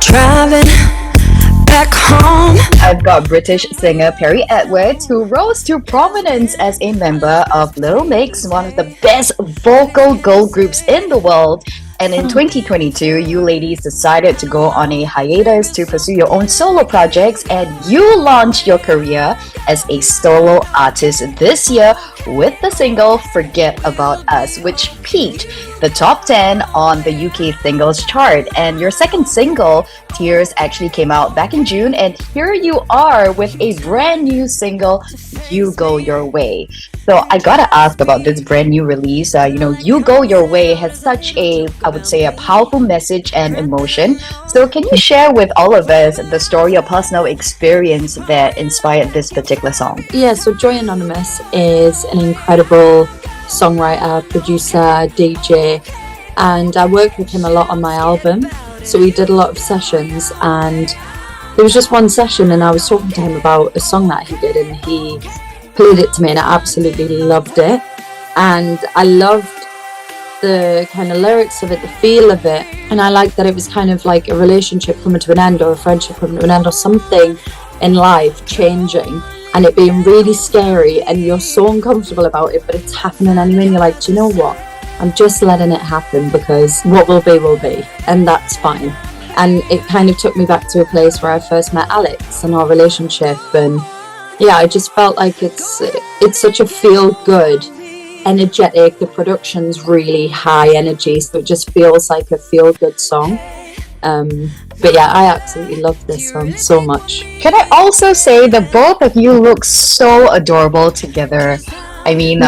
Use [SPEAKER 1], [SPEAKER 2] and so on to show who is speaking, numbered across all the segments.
[SPEAKER 1] Driving back home.
[SPEAKER 2] I've got British singer Perrie Edwards, who rose to prominence as a member of Little Mix, one of the best vocal girl groups in the world. And in 2022, you ladies decided to go on a hiatus to pursue your own solo projects, and you launched your career as a solo artist this year with the single Forget About Us, which peaked the top 10 on the UK singles chart. And your second single, Tears, actually came out back in June, and here you are with a brand new single, You Go Your Way. So I gotta ask about this brand new release. You Go Your Way has such I would say, a powerful message and emotion. So can you share with all of us the story or personal experience that inspired this particular song?
[SPEAKER 3] Yeah, so Joy Anonymous is an incredible songwriter, producer, DJ, and I worked with him a lot on my album. So we did a lot of sessions, and there was just one session and I was talking to him about a song that he did, and he played it to me and I absolutely loved it. And I loved the kind of lyrics of it, the feel of it, and I liked that it was kind of like a relationship coming to an end, or a friendship coming to an end, or something in life changing, and it being really scary and you're so uncomfortable about it, but it's happening anyway, and you're like, do you know what, I'm just letting it happen, because what will be, and that's fine. And it kind of took me back to a place where I first met Alex and our relationship, and yeah, I just felt like it's such a feel good, energetic, the production's really high energy, so it just feels like a feel good song. But yeah, I absolutely love this song so much.
[SPEAKER 2] Can I also say that both of you look so adorable together? I mean,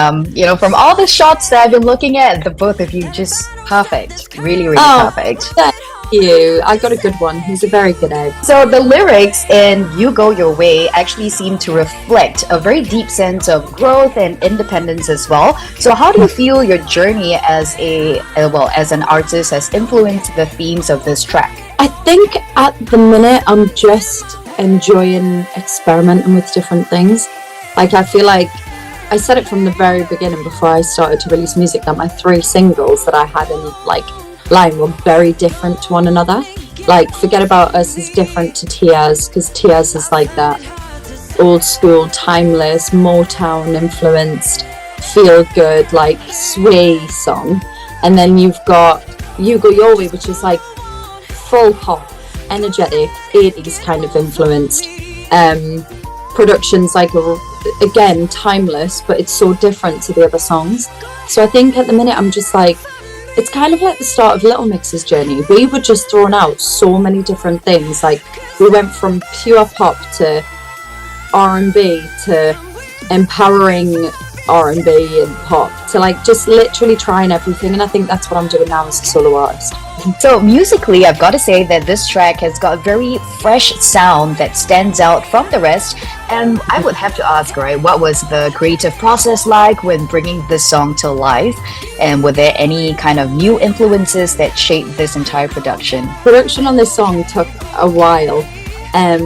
[SPEAKER 2] from all the shots that I've been looking at, the both of you just perfect. Really, really perfect.
[SPEAKER 3] Thank you. I got a good one. He's a very good egg.
[SPEAKER 2] So the lyrics in You Go Your Way actually seem to reflect a very deep sense of growth and independence as well. So how do you feel your journey as an artist has influenced the themes of this track?
[SPEAKER 3] I think at the minute I'm just enjoying experimenting with different things. Like, I feel like I said it from the very beginning before I started to release music, that my 3 singles that I had in line were very different to one another. Like, Forget About Us is different to Tears, because Tears is like that old school, timeless, Motown influenced, feel good, like sway song. And then you've got You Go Your Way, which is like full pop, energetic, 80s kind of influenced. Production's like again timeless, but it's so different to the other songs. So I think at the minute I'm just like, it's kind of like the start of Little Mix's journey. We were just throwing out so many different things. Like, we went from pure pop to R&B to empowering R&B and pop to like just literally trying everything. And I think that's what I'm doing now as a solo artist.
[SPEAKER 2] So musically, I've got to say that this track has got a very fresh sound that stands out from the rest. And I would have to ask, right, what was the creative process like when bringing this song to life? And were there any kind of new influences that shaped this entire production?
[SPEAKER 3] Production on this song took a while.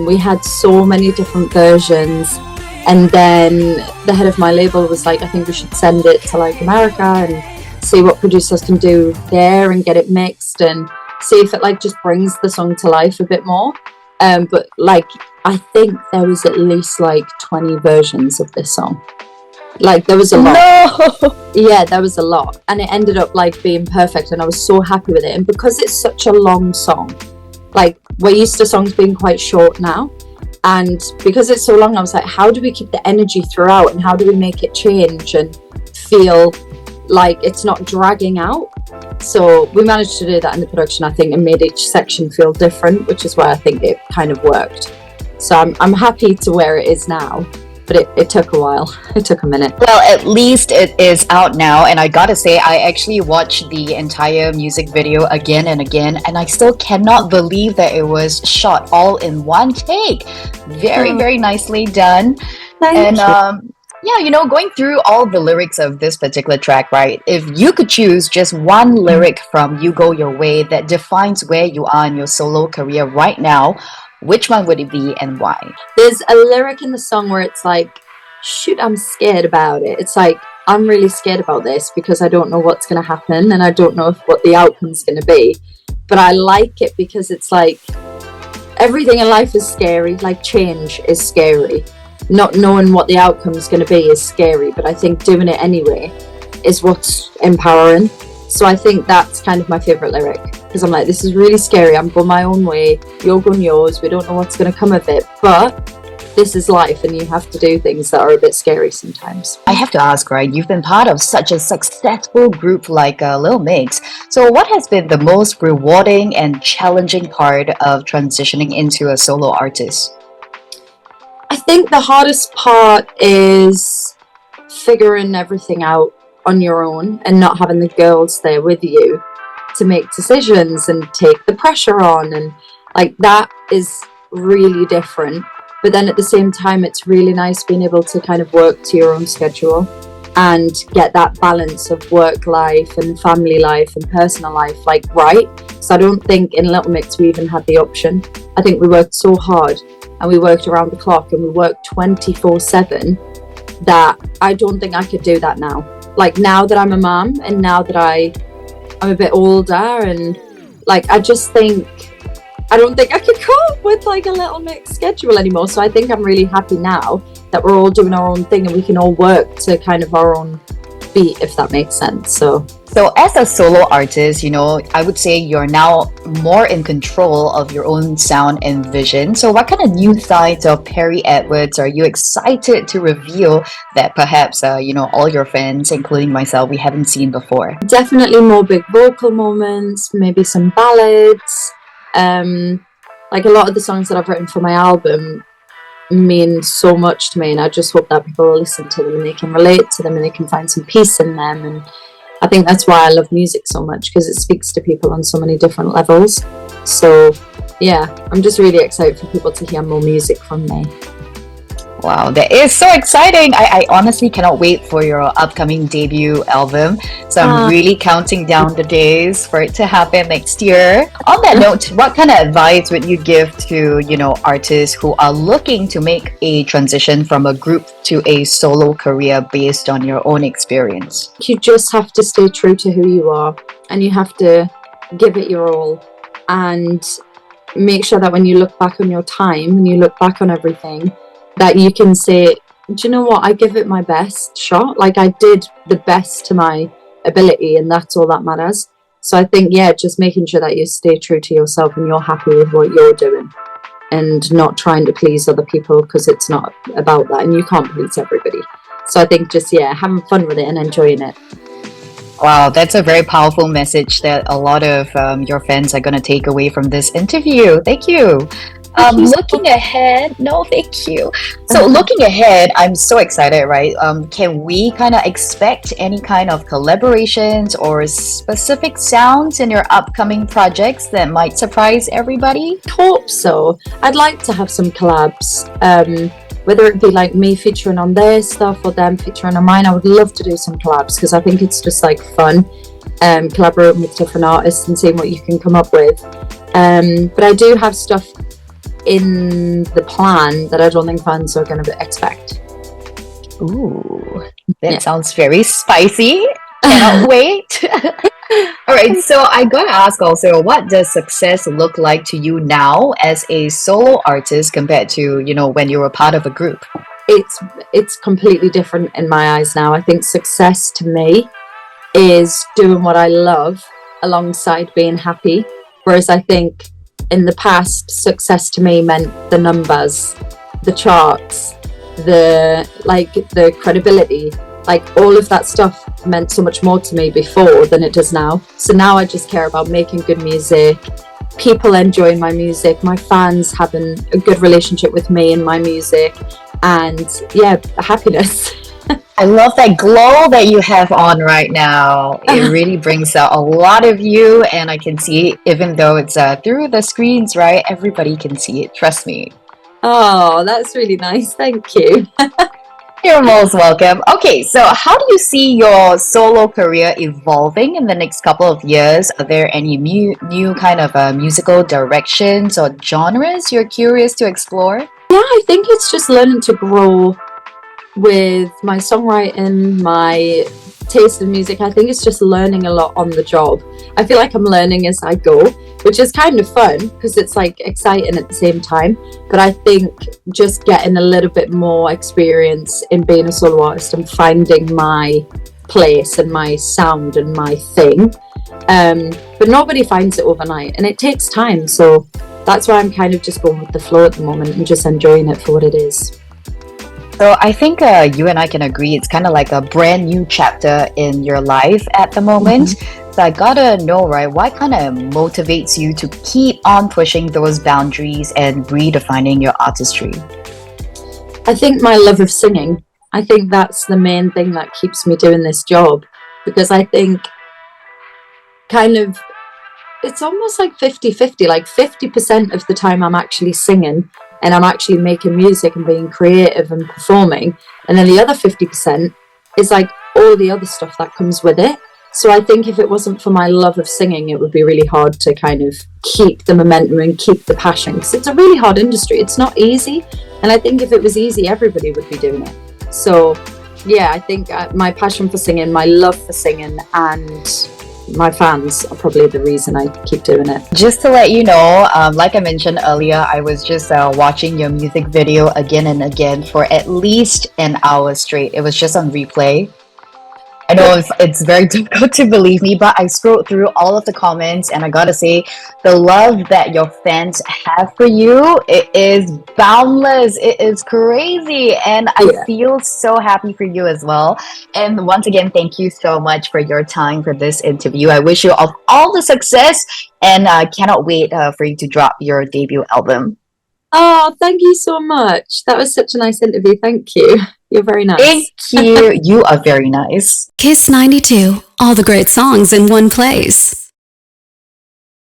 [SPEAKER 3] We had so many different versions. And then the head of my label was like, I think we should send it to like America and see what producers can do there and get it mixed and see if it like just brings the song to life a bit more. But like, I think there was at least like 20 versions of this song. Like, there was a lot.
[SPEAKER 2] No!
[SPEAKER 3] Yeah, there was a lot. And it ended up like being perfect, and I was so happy with it. And because it's such a long song, like, we're used to songs being quite short now. And because it's so long, I was like, how do we keep the energy throughout, and how do we make it change and feel like it's not dragging out? So we managed to do that in the production, I think, and made each section feel different, which is why I think it kind of worked. So I'm happy to where it is now, but it took a while. It took a minute.
[SPEAKER 2] Well, at least it is out now, and I gotta say, I actually watched the entire music video again and again, and I still cannot believe that it was shot all in one take. Very, very nicely done.
[SPEAKER 3] Thank you.
[SPEAKER 2] Going through all the lyrics of this particular track, right? If you could choose just one lyric from You Go Your Way that defines where you are in your solo career right now, which one would it be and why?
[SPEAKER 3] There's a lyric in the song where it's like, shoot, I'm scared about it. It's like, I'm really scared about this because I don't know what's going to happen and I don't know what the outcome's going to be. But I like it because it's like, everything in life is scary. Like, change is scary. Not knowing what the outcome is going to be is scary, but I think doing it anyway is what's empowering. So I think that's kind of my favorite lyric, because I'm like, this is really scary. I'm going my own way, you're going yours. We don't know what's going to come of it, but this is life, and you have to do things that are a bit scary sometimes.
[SPEAKER 2] I have to ask, right? You've been part of such a successful group like Little Mix. So, what has been the most rewarding and challenging part of transitioning into a solo artist?
[SPEAKER 3] I think the hardest part is figuring everything out on your own and not having the girls there with you to make decisions and take the pressure on, and like that is really different. But then at the same time, it's really nice being able to kind of work to your own schedule and get that balance of work life and family life and personal life, like, right. So I don't think in Little Mix we even had the option. I think we worked so hard and we worked around the clock and we worked 24/7 that I don't think I could do that now. Like, now that I'm a mum and now that I'm a bit older, and like, I just think I don't think I could cope with like a Little Mix schedule anymore. So I think I'm really happy now that we're all doing our own thing and we can all work to kind of our own beat, if that makes sense. So
[SPEAKER 2] as a solo artist, I would say you're now more in control of your own sound and vision. So what kind of new sides of Perrie Edwards are you excited to reveal that perhaps, all your fans, including myself, we haven't seen before?
[SPEAKER 3] Definitely more big vocal moments, maybe some ballads. Like, a lot of the songs that I've written for my album mean so much to me, and I just hope that people will listen to them and they can relate to them and they can find some peace in them. And I think that's why I love music so much, because it speaks to people on so many different levels. So yeah, I'm just really excited for people to hear more music from me.
[SPEAKER 2] Wow, that is so exciting. I honestly cannot wait for your upcoming debut album. So I'm really counting down the days for it to happen next year. On that note, what kind of advice would you give to, artists who are looking to make a transition from a group to a solo career based on your own experience?
[SPEAKER 3] You just have to stay true to who you are, and you have to give it your all, and make sure that when you look back on your time and you look back on everything, that you can say, do you know what, I give it my best shot. Like, I did the best to my ability, and that's all that matters. So I think, just making sure that you stay true to yourself and you're happy with what you're doing, and not trying to please other people, because it's not about that, and you can't please everybody. So I think just, having fun with it and enjoying it.
[SPEAKER 2] Wow, that's a very powerful message that a lot of your fans are going to take away from this interview. Thank you. Looking ahead, no, thank you. So looking ahead, I'm so excited, right? Can we kind of expect any kind of collaborations or specific sounds in your upcoming projects that might surprise everybody?
[SPEAKER 3] Hope so. I'd like to have some collabs, whether it be like me featuring on their stuff or them featuring on mine. I would love to do some collabs, because I think it's just like fun, collaborating with different artists and seeing what you can come up with. But I do have stuff in the plan that I don't think fans are going to expect.
[SPEAKER 2] Ooh, that sounds very spicy. Cannot wait. All right, so I gotta ask also, what does success look like to you now as a solo artist compared to, when you were part of a group?
[SPEAKER 3] It's completely different in my eyes now. I think success to me is doing what I love alongside being happy, whereas I think in the past, success to me meant the numbers, the charts, the credibility, like all of that stuff meant so much more to me before than it does now. So now I just care about making good music, people enjoying my music, my fans having a good relationship with me and my music, and happiness.
[SPEAKER 2] I love that glow that you have on right now. It really brings out a lot of you, and I can see it, even though it's through the screens, right? Everybody can see it, trust me.
[SPEAKER 3] Oh, that's really nice. Thank you.
[SPEAKER 2] You're most welcome. Okay, so how do you see your solo career evolving in the next couple of years? Are there any new kind of musical directions or genres you're curious to explore?
[SPEAKER 3] Yeah, I think it's just learning to grow with my songwriting, my taste in music. I think it's just learning a lot on the job. I feel like I'm learning as I go, which is kind of fun because it's like exciting at the same time. But I think just getting a little bit more experience in being a solo artist and finding my place and my sound and my thing. But nobody finds it overnight, and it takes time. So that's why I'm kind of just going with the flow at the moment and just enjoying it for what it is.
[SPEAKER 2] So I think you and I can agree it's kind of like a brand new chapter in your life at the moment. So I gotta know, right, what kind of motivates you to keep on pushing those boundaries and redefining your artistry?
[SPEAKER 3] I think my love of singing. I think that's the main thing that keeps me doing this job, because I think kind of it's almost like 50-50. Like 50% of the time I'm actually singing and I'm actually making music and being creative and performing, and then the other 50% is like all the other stuff that comes with it. So I think if it wasn't for my love of singing, it would be really hard to kind of keep the momentum and keep the passion, because it's a really hard industry. It's not easy, and I think if it was easy, everybody would be doing it. So yeah, I think my passion for singing, my love for singing, and my fans are probably the reason I keep doing it.
[SPEAKER 2] Just to let you know, like I mentioned earlier, I was just watching your music video again and again for at least an hour straight. It was just on replay. I know it's very difficult to believe me, but I scrolled through all of the comments, and I gotta say, the love that your fans have for you, it is boundless. It is crazy, and I feel so happy for you as well. And once again, thank you so much for your time for this interview. I wish you all the success, and I cannot wait for you to drop your debut album.
[SPEAKER 3] Oh, thank you so much. That was such a nice interview. Thank you. You're very nice.
[SPEAKER 2] Thank you. You are very nice.
[SPEAKER 1] Kiss 92. All the great songs in one place.